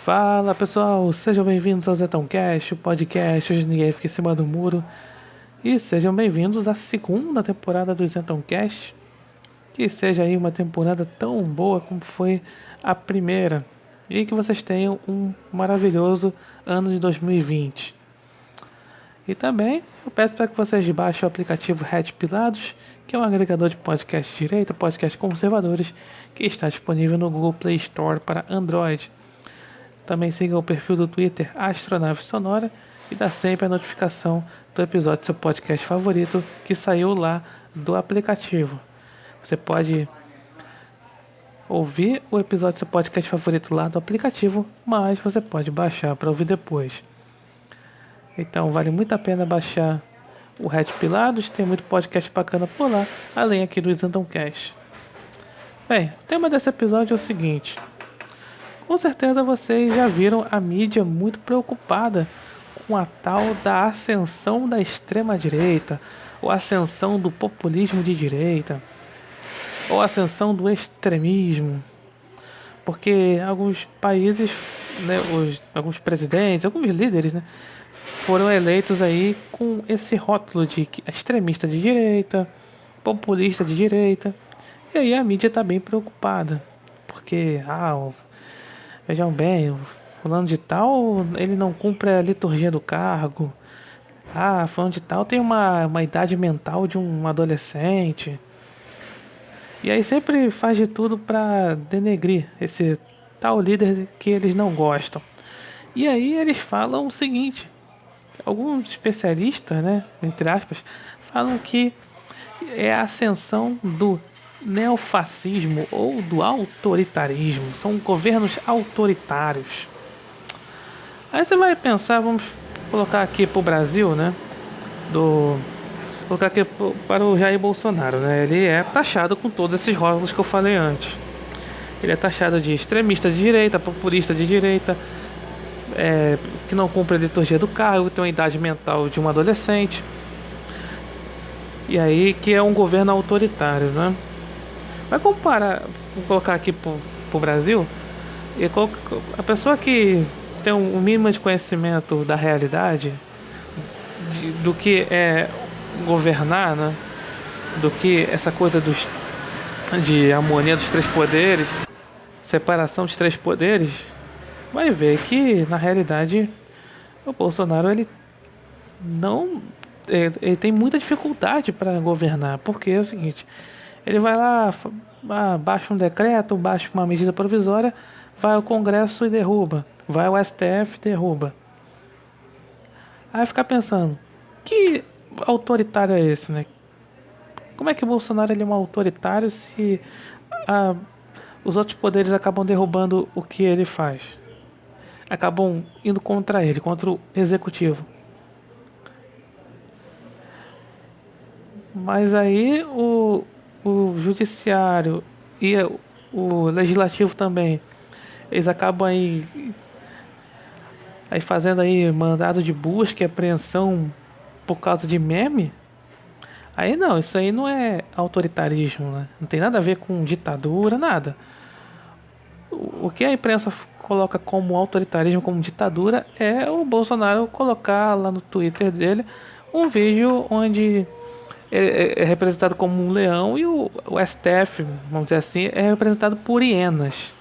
Fala pessoal, sejam bem-vindos ao ZetãoCast, o podcast onde ninguém fica em cima do muro. E sejam bem-vindos à segunda temporada do ZetãoCast. Que seja aí uma temporada tão boa como foi a primeira. E que vocês tenham um maravilhoso ano de 2020. E também eu peço para que vocês baixem o aplicativo Red Pilados, que é um agregador de podcast de direita, podcast conservadores, que está disponível no Google Play Store para Android. Também siga o perfil do Twitter Astronave Sonora e dá sempre a notificação do episódio do seu podcast favorito que saiu lá do aplicativo. Você pode ouvir o episódio do seu podcast favorito lá do aplicativo, mas você pode baixar para ouvir depois. Então vale muito a pena baixar o Red Pilados, tem muito podcast bacana por lá, além aqui do ZetãoCast. Bem, o tema desse episódio é o seguinte: com certeza vocês já viram a mídia muito preocupada com a tal da ascensão da extrema-direita, ou ascensão do populismo de direita, ou ascensão do extremismo. Porque alguns países, né, alguns presidentes, alguns líderes, né, foram eleitos aí com esse rótulo de extremista de direita, populista de direita. E aí a mídia está bem preocupada, porque vejam bem, o fulano de tal, ele não cumpre a liturgia do cargo. Fulano de tal tem uma idade mental de um adolescente. E aí sempre faz de tudo para denegrir esse tal líder que eles não gostam. E aí eles falam o seguinte: alguns especialistas, né, entre aspas, falam que é a ascensão do neofascismo ou do autoritarismo. São governos autoritários. Aí você vai pensar, vamos colocar aqui para o Brasil, né? Colocar aqui para o Jair Bolsonaro, né? Ele é taxado com todos esses rótulos que eu falei antes. Ele é taxado de extremista de direita, populista de direita, que não cumpre a liturgia do cargo, tem uma idade mental de um adolescente. E aí que é um governo autoritário, né? Vai comparar, vou colocar aqui pro Brasil, e a pessoa que tem um mínimo de conhecimento da realidade, do que é governar, né? Do que essa coisa de harmonia dos três poderes, separação dos três poderes, vai ver que na realidade o Bolsonaro ele tem muita dificuldade para governar, porque é o seguinte: ele vai lá, baixa um decreto, baixa uma medida provisória, vai ao Congresso e derruba, vai ao STF e derruba. Aí fica pensando, que autoritário é esse, né? Como é que o Bolsonaro ele é um autoritário se os outros poderes acabam derrubando o que ele faz? Acabam indo contra ele, contra o executivo. Mas aí o judiciário e o legislativo também, eles acabam aí fazendo aí mandado de busca e apreensão por causa de meme. Aí não, isso aí não é autoritarismo, né? Não tem nada a ver com ditadura, nada. O que a imprensa coloca como autoritarismo, como ditadura, é o Bolsonaro colocar lá no Twitter dele um vídeo onde é representado como um leão e o STF, vamos dizer assim, é representado por hienas.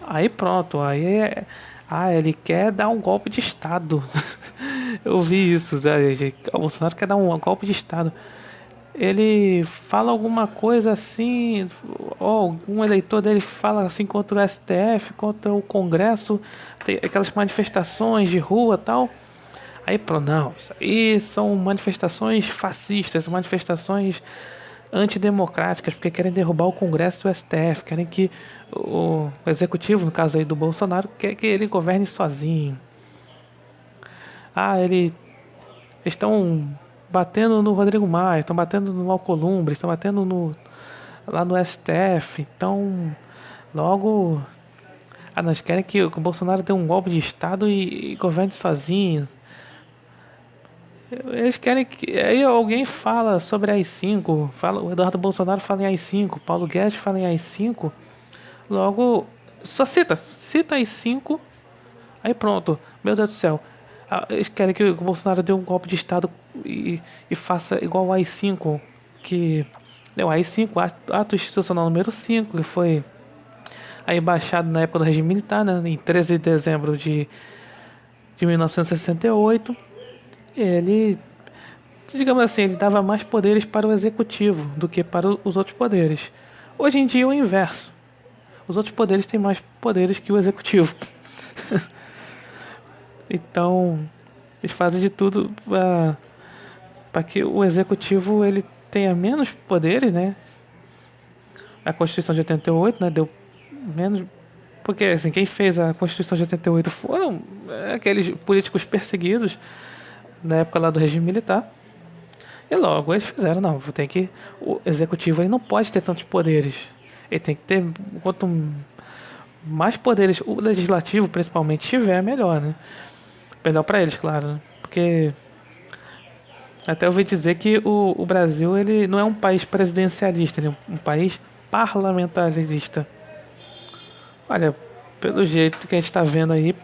Aí pronto, ele quer dar um golpe de Estado. Eu vi isso, o Bolsonaro quer dar um golpe de Estado. Ele fala alguma coisa assim, ou um eleitor dele fala assim contra o STF, contra o Congresso, tem aquelas manifestações de rua e tal. Aí pronto, não, isso aí são manifestações fascistas, manifestações antidemocráticas, porque querem derrubar o Congresso e o STF, querem que o executivo, no caso aí do Bolsonaro, quer que ele governe sozinho. Eles estão batendo no Rodrigo Maia, estão batendo no Alcolumbre, estão batendo lá no STF, então logo nós querem que o Bolsonaro dê um golpe de Estado e governe sozinho. Eles querem que. Aí alguém fala sobre a AI-5, o Eduardo Bolsonaro fala em AI-5, Paulo Guedes fala em AI-5, logo só cita AI-5 Aí pronto, meu Deus do céu. Eles querem que o Bolsonaro dê um golpe de Estado e faça igual o AI-5, que deu AI-5, ato institucional número 5, que foi a embaixada na época do regime militar, né, em 13 de dezembro de 1968. Ele, digamos assim, ele dava mais poderes para o executivo do que para os outros poderes. Hoje em dia é o inverso. Os outros poderes têm mais poderes que o executivo. Então, eles fazem de tudo para que o executivo ele tenha menos poderes, né? A Constituição de 88, né, deu menos. Porque assim, quem fez a Constituição de 88 foram aqueles políticos perseguidos na época lá do regime militar. E logo eles fizeram, não, tem que. O executivo ele não pode ter tantos poderes. Ele tem que ter. Quanto mais poderes o legislativo principalmente tiver, melhor, né? Melhor para eles, claro, né? Porque até eu ouvi dizer que o Brasil ele não é um país presidencialista, ele é um país parlamentarista. Olha, pelo jeito que a gente está vendo aí,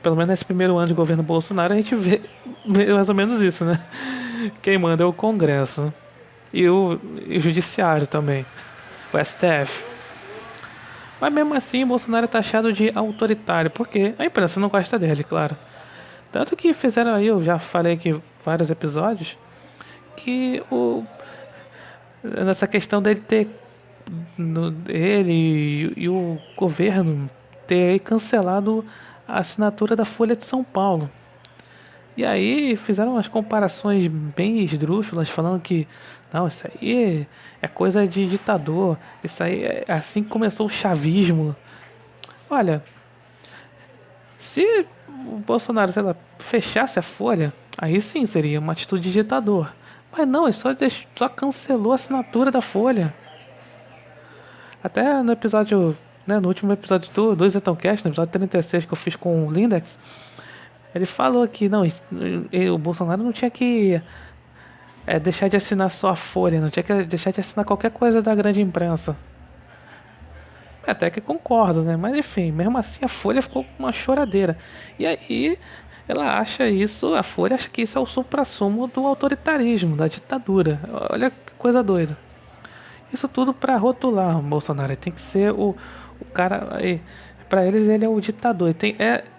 pelo menos nesse primeiro ano de governo Bolsonaro, a gente vê mais ou menos isso, né? Quem manda é o Congresso e o Judiciário também, o STF. Mas mesmo assim, o Bolsonaro é taxado de autoritário, porque a imprensa não gosta dele, claro. Tanto que fizeram aí, eu já falei aqui vários episódios, que nessa questão dele ter ele e o governo ter cancelado a assinatura da Folha de São Paulo. E aí fizeram umas comparações bem esdrúxulas, falando que não, isso aí é coisa de ditador, isso aí é assim que começou o chavismo. Olha, se o Bolsonaro, sei lá, fechasse a Folha, aí sim seria uma atitude de ditador. Mas não, ele só cancelou a assinatura da Folha. Até no episódio, né, no último episódio do Zetãocast, no episódio 36 que eu fiz com o Lindex, ele falou que não, o Bolsonaro não tinha que deixar de assinar só a Folha, não tinha que deixar de assinar qualquer coisa da grande imprensa. Até que concordo, né? Mas enfim, mesmo assim a Folha ficou com uma choradeira. E aí ela acha isso, a Folha acha que isso é o suprassumo do autoritarismo, da ditadura. Olha que coisa doida. Isso tudo para rotular o Bolsonaro. Ele tem que ser o cara. Para eles, ele é o ditador.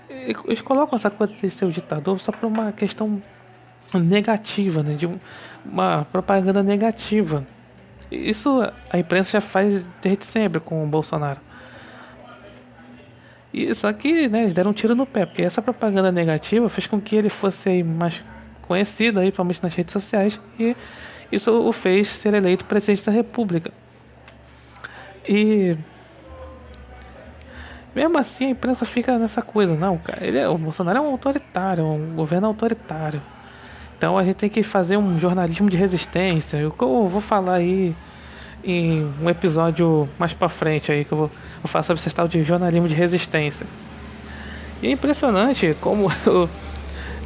Eles colocam essa coisa de ser o ditador só por uma questão negativa, né? De uma propaganda negativa. Isso a imprensa já faz desde sempre com o Bolsonaro. E só que, né, eles deram um tiro no pé, porque essa propaganda negativa fez com que ele fosse aí mais conhecido, aí, principalmente nas redes sociais, e isso o fez ser eleito presidente da República. E mesmo assim a imprensa fica nessa coisa, não, cara, o Bolsonaro é um autoritário, um governo autoritário. Então a gente tem que fazer um jornalismo de resistência. Eu vou falar aí em um episódio mais pra frente aí, que eu vou falar sobre esse tal de jornalismo de resistência. E é impressionante como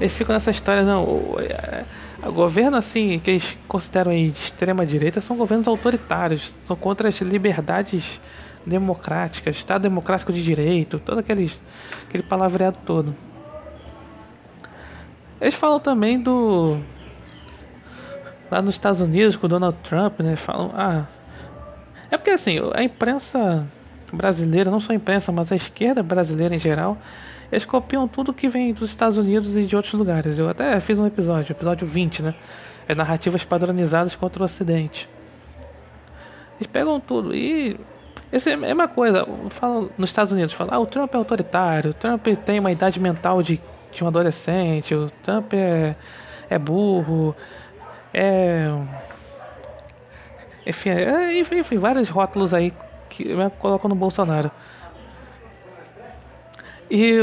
eles ficam nessa história, não, o governo assim, que eles consideram aí de extrema direita, são governos autoritários, são contra as liberdades democráticas, Estado democrático de direito, todo aquele palavreado todo. Eles falam também lá nos Estados Unidos com o Donald Trump, né? Falam, é porque assim, a imprensa brasileira, não só a imprensa, mas a esquerda brasileira em geral, eles copiam tudo que vem dos Estados Unidos e de outros lugares. Eu até fiz um episódio 20, né? É narrativas padronizadas contra o Ocidente. Eles pegam tudo e essa é a mesma coisa. Falam nos Estados Unidos, falam, o Trump é autoritário, o Trump tem uma idade mental de um adolescente, o Trump é burro, enfim, vários rótulos aí que colocam no Bolsonaro. E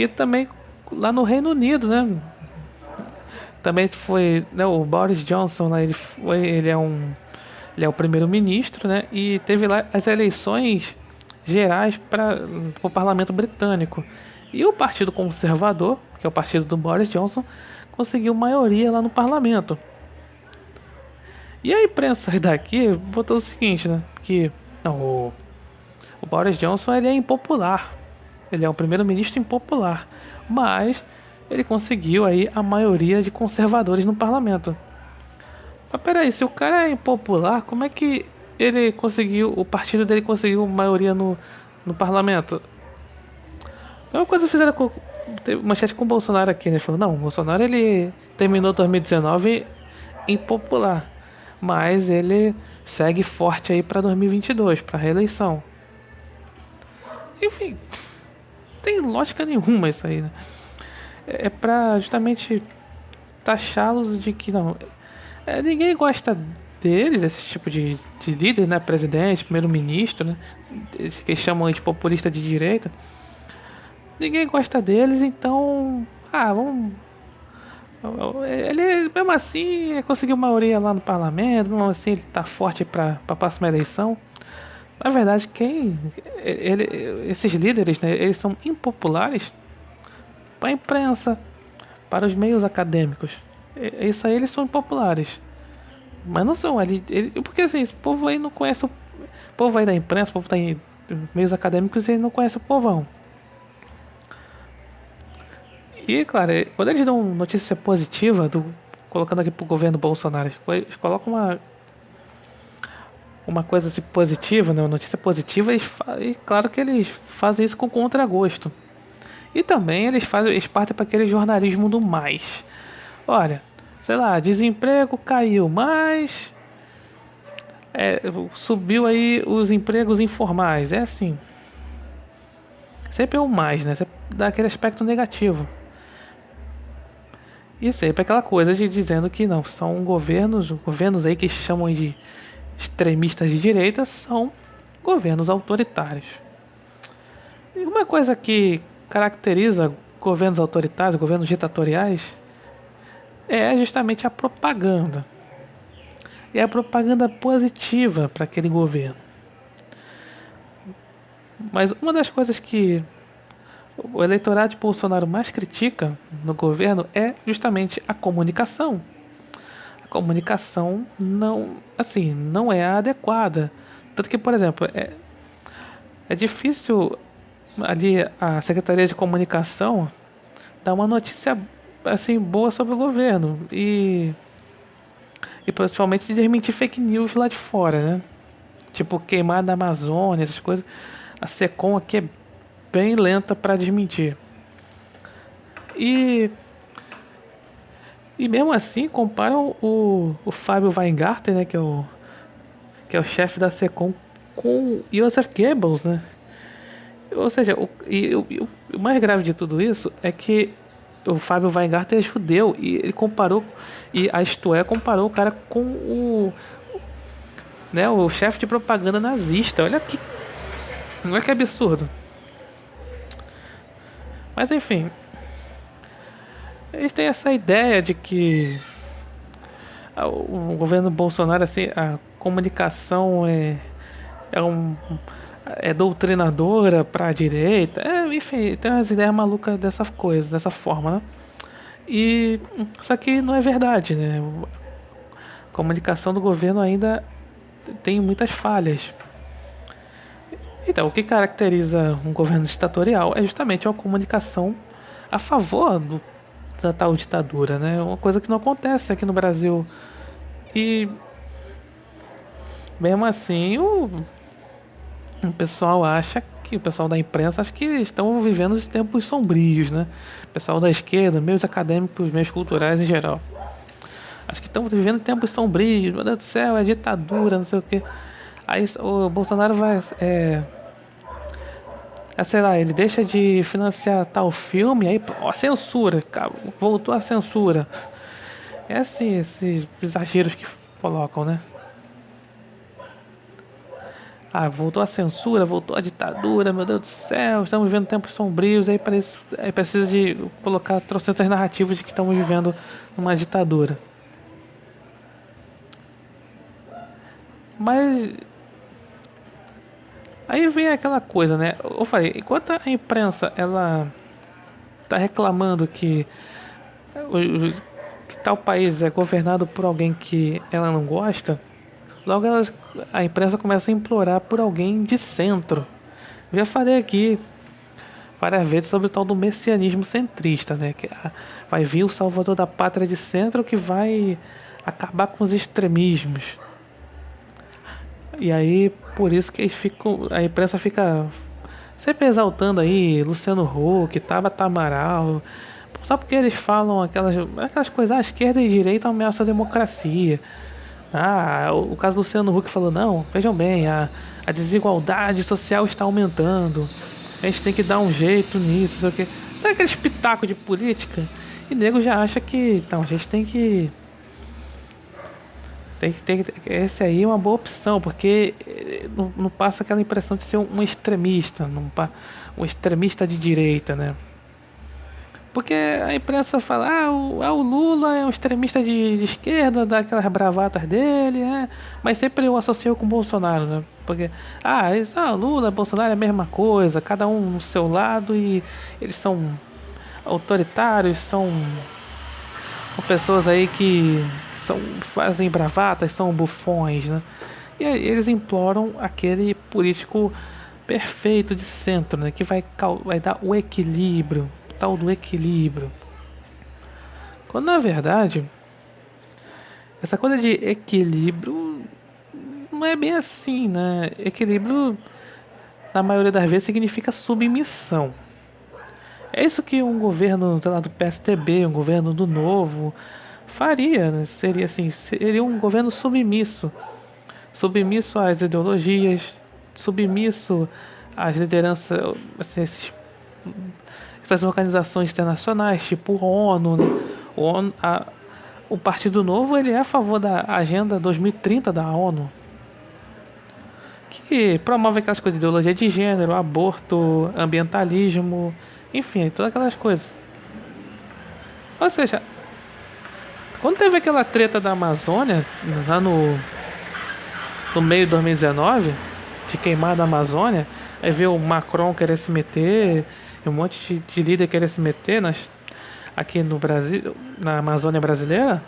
também lá no Reino Unido, né? Também foi, né, o Boris Johnson, né, ele é o primeiro-ministro, né? E teve lá as eleições gerais para o Parlamento Britânico. E o Partido Conservador, que é o partido do Boris Johnson, conseguiu maioria lá no parlamento. E a imprensa daqui botou o seguinte, né? Que não, o Boris Johnson ele é impopular. Ele é um primeiro-ministro impopular, mas ele conseguiu aí a maioria de conservadores no parlamento. Mas peraí, se o cara é impopular, como é que ele conseguiu, o partido dele conseguiu maioria no parlamento? É uma coisa que fizeram com teve manchete com o Bolsonaro aqui, né? Falou, não, o Bolsonaro ele terminou 2019 impopular, mas ele segue forte aí para 2022, para reeleição. Enfim, não tem lógica nenhuma isso aí, né? É para justamente taxá-los de que não, ninguém gosta dele, desse tipo de líder, né? Presidente, primeiro-ministro, né? Que eles chamam de populista de direita. Ninguém gosta deles, então. Vamos. Ele, mesmo assim, conseguiu maioria lá no parlamento, mesmo assim, ele tá forte para a próxima eleição. Na verdade, esses líderes, né, eles são impopulares para a imprensa, para os meios acadêmicos. Isso aí eles são impopulares. Mas não são ali. Porque assim, esse povo aí não conhece o povo aí da imprensa, o povo tá em meios acadêmicos, ele não conhece o povão. E, claro, quando eles dão notícia positiva, colocando aqui pro governo Bolsonaro, eles colocam uma coisa assim positiva, né, uma notícia positiva, e claro que eles fazem isso com contragosto. E também eles partem para aquele jornalismo do mais. Olha, sei lá, desemprego caiu, mas subiu aí os empregos informais. É assim. Sempre é o mais, né? Sempre dá aquele aspecto negativo. E sempre aquela coisa de dizendo que não, são governos aí que chamam de extremistas de direita, são governos autoritários. E uma coisa que caracteriza governos autoritários, governos ditatoriais, é justamente a propaganda. E a propaganda positiva para aquele governo. Mas uma das coisas que o eleitorado de Bolsonaro mais critica no governo é justamente a comunicação. A comunicação não é adequada. Tanto que, por exemplo, é difícil ali a Secretaria de Comunicação dar uma notícia assim boa sobre o governo e principalmente desmentir fake news lá de fora, né? Tipo queimar da Amazônia, essas coisas. A Secom aqui é bem lenta para desmentir. E mesmo assim comparam o Fábio Weingarten, né, que é o chefe da Secom, com Joseph Goebbels, né? Ou seja, o mais grave de tudo isso é que o Fábio Weingarten é judeu e ele comparou, e a Isto É comparou o cara com o chefe de propaganda nazista. Olha que absurdo. Mas enfim, eles têm essa ideia de que o governo Bolsonaro, assim, a comunicação é doutrinadora para a direita, enfim, tem umas ideias malucas dessa forma, né? E só que não é verdade, né? A comunicação do governo ainda tem muitas falhas. Então, o que caracteriza um governo ditatorial é justamente uma comunicação a favor da tal ditadura, né? Uma coisa que não acontece aqui no Brasil. E mesmo assim, o pessoal o pessoal da imprensa acha que estão vivendo os tempos sombrios, né? O pessoal da esquerda, meios acadêmicos, meios culturais em geral. Acho que estão vivendo tempos sombrios, meu Deus do céu, é ditadura, não sei o que. Aí o Bolsonaro vai. Sei lá, ele deixa de financiar tal filme, aí, censura, voltou a censura. É assim, esses exageros que colocam, né? Voltou a censura, voltou a ditadura, meu Deus do céu, estamos vivendo tempos sombrios, aí precisa de colocar trocentas narrativas de que estamos vivendo numa ditadura. Mas aí vem aquela coisa, né? Eu falei, enquanto a imprensa ela tá reclamando que tal país é governado por alguém que ela não gosta, logo a imprensa começa a implorar por alguém de centro. Já falei aqui, várias vezes sobre o tal do messianismo centrista, né? Que vai vir o salvador da pátria de centro que vai acabar com os extremismos. E aí, por isso que eles ficam, a imprensa fica sempre exaltando aí Luciano Huck, Tabata Amaral, só porque eles falam aquelas coisas, a esquerda e a direita ameaçam a democracia. O caso do Luciano Huck falou, não, vejam bem, a desigualdade social está aumentando. A gente tem que dar um jeito nisso, não sei o quê. Tem aquele espetáculo de política. E nego já acha que, então, a gente tem que... Esse aí é uma boa opção, porque não passa aquela impressão de ser um extremista, um extremista de direita, né? Porque a imprensa fala, o Lula é um extremista de esquerda, dá aquelas bravatas dele, né? Mas sempre eu associo com o Bolsonaro, né? Porque, Lula, Bolsonaro é a mesma coisa, cada um no seu lado e eles são autoritários, são pessoas aí que fazem bravatas, são bufões, né? E aí eles imploram aquele político perfeito de centro, né? Que vai dar o equilíbrio, o tal do equilíbrio. Quando na verdade, essa coisa de equilíbrio não é bem assim, né? Equilíbrio, na maioria das vezes, significa submissão. É isso que um governo, sei lá, do PSDB, um governo do Novo, faria, né? Seria um governo submisso. Submisso às ideologias, submisso às lideranças, essas organizações internacionais, tipo a ONU, né? O Partido Novo ele é a favor da Agenda 2030 da ONU, que promove aquelas coisas de ideologia de gênero, aborto, ambientalismo, enfim, todas aquelas coisas. Ou seja, quando teve aquela treta da Amazônia, lá no meio de 2019, de queimar da Amazônia, aí veio o Macron querer se meter, e um monte de líder querer se meter aqui no Brasil, na Amazônia brasileira,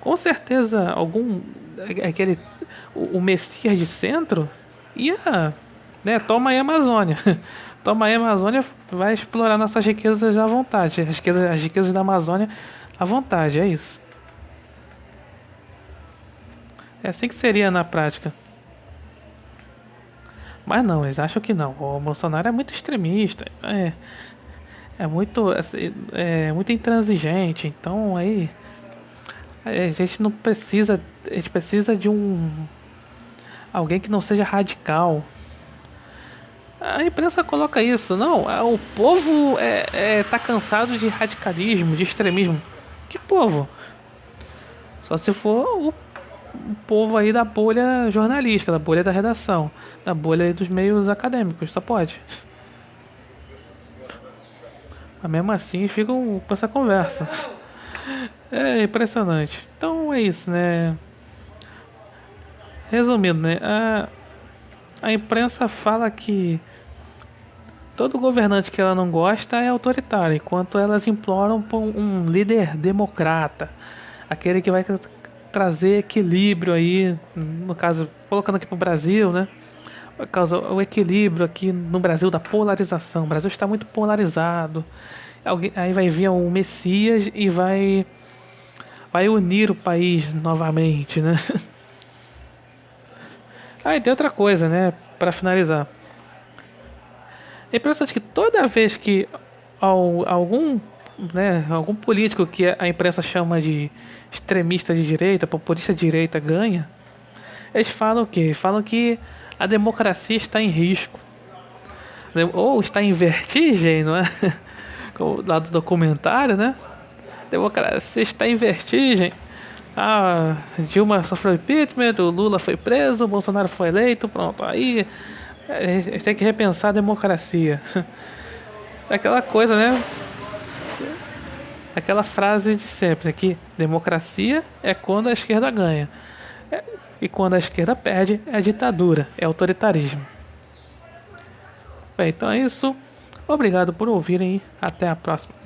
com certeza o Messias de centro ia, né, toma aí a Amazônia. Toma aí a Amazônia, vai explorar nossas riquezas à vontade, as riquezas da Amazônia à vontade, é isso. É assim que seria na prática. Mas não, eles acham que não. O Bolsonaro é muito extremista, é muito intransigente. Então aí a gente não precisa, a gente precisa de alguém que não seja radical. A imprensa coloca isso, não, o povo tá cansado de radicalismo, de extremismo. Que povo? Só se for o povo aí da bolha jornalística, da bolha da redação, da bolha aí dos meios acadêmicos, só pode. Mas mesmo assim ficam com essa conversa. É impressionante. Então é isso, né? Resumindo, né? A imprensa fala que todo governante que ela não gosta é autoritário, enquanto elas imploram por um líder democrata, aquele que vai trazer equilíbrio aí, no caso, colocando aqui para o Brasil, né? O equilíbrio aqui no Brasil da polarização. O Brasil está muito polarizado. Aí vai vir um Messias e vai unir o país novamente, né? Aí tem outra coisa, né? Para finalizar. É impressionante que toda vez que algum político que a imprensa chama de extremista de direita, populista de direita ganha, eles falam o quê? Falam que a democracia está em risco. Ou está em vertigem, não é? Lá do documentário, né? Democracia está em vertigem. Dilma sofreu impeachment, o Lula foi preso, o Bolsonaro foi eleito, pronto. Aí a gente tem que repensar a democracia. Aquela coisa, né? Aquela frase de sempre, que democracia é quando a esquerda ganha. E quando a esquerda perde, é ditadura, é autoritarismo. Bem, então é isso. Obrigado por ouvirem e até a próxima.